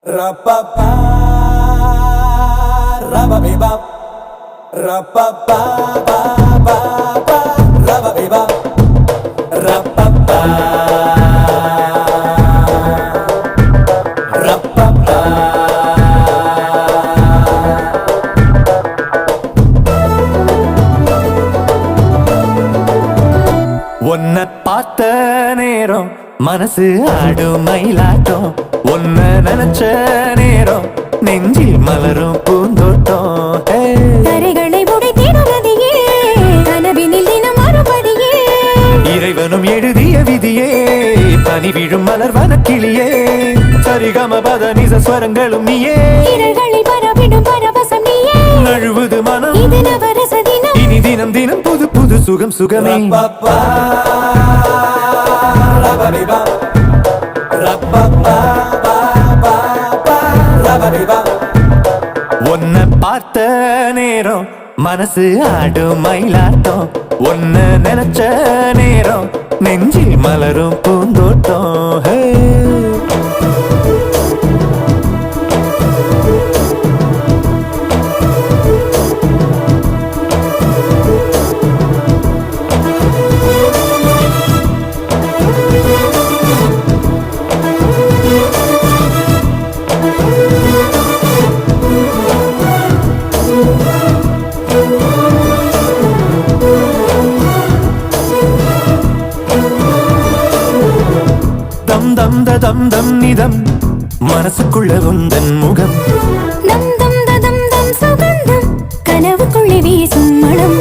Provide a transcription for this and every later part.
Ra-pa-pa, ra-ba-be-ba, ra-pa-pa, ba-ba-ba, ra-ba-be-ba, ra-pa-pa, ra-pa-pa. உன்னை பார்த்த நேரம் மனசு ஆடும் மயிலாட்டம், உன்னை நினைச்ச நேரம் நெஞ்சில் மலரும் பூந்தோட்டம். கரைகளை உடைத்திடுவதையே கனவினில் தினம் மறுபடியே இறைவனும் எழுதிய விதியே, பனி விழும் மலர் வனக்கிளியே, சரிகம பத நிச ஸ்வரங்களும் நீயே, இதழ்களில் பரவிடும் பரவசம் நீயே, நழுவுது மனம் இது நவரச தினம், இனி தினம் தினம் புது புது சுகம் சுகமே. உன்னை பார்த்த நேரம் மனசு ஆடும் மயிலாட்டம், உன்னை நினைச்ச நேரம் நெஞ்சில் மலரும் பூந்தோட்டம். தம் தம் தம் தம் நிதம் மனசுக்குள்ள உந்தன் முகம், தம் தம் தம் தம் சுகந்தம் கனவுக்குள்ளே வீசும் மனம்,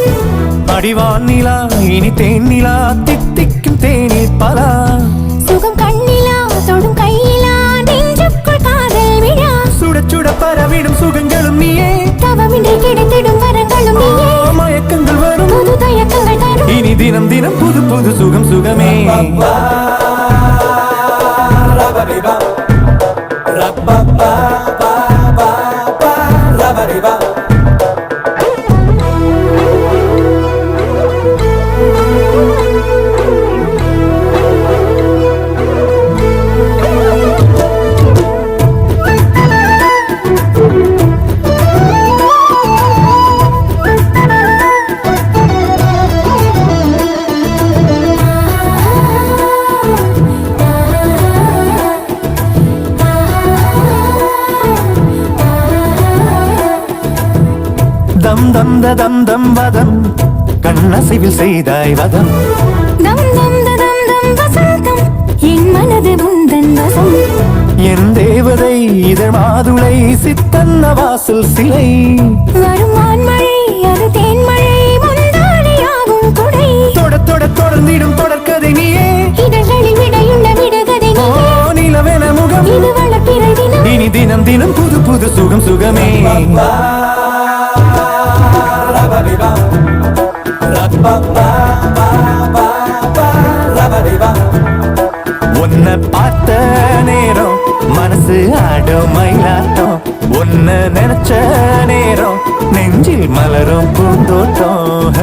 அடிவான் நிலா இனி தேன் நிலா தித்திக்கும் தேனில் பலா, சுகம் கண்ணிலா தொடும் கையிலா நெஞ்சுக்குள் காதல் விழா, சுட சுட பரவிடும் சுகங்களும் நீயே, தவமின்றி கிடைத்திடும் வரங்களும் நீயே, மயக்கங்கள் வரும் புது தயக்கங்கள் தரும், இனி தினம் தினம் புது புது சுகம் சுகமே. தம் தம் தம் தம் வதம் கண்ணசைவில் செய்தாய் வதம், தம் தம் தம் தம் வசந்தம் என் மனது உந்தன் வசம், என் தேவதை இதழ் மாதுளை சித்தன்ன வாசல் சிலை, வரும் வான்மழை அது தேன்மழை முந்தாடியாகும் கொடை, தொட தொட தொடர்ந்திடும் தொடர்கதை நீயே, இதழ்களில் விடையுள்ள விடுகதை நீயே, நிலவென முகம் இது வளர்ப்பிறை தினம், இனி தினம் தினம் புது புது சுகம் சுகமே. உன்னை பார்த்த நேரம் மனசு ஆடும் மயிலாட்டம், உன்னை நினைச்ச நேரம் நெஞ்சில் மலரும் பூந்தோட்டம்.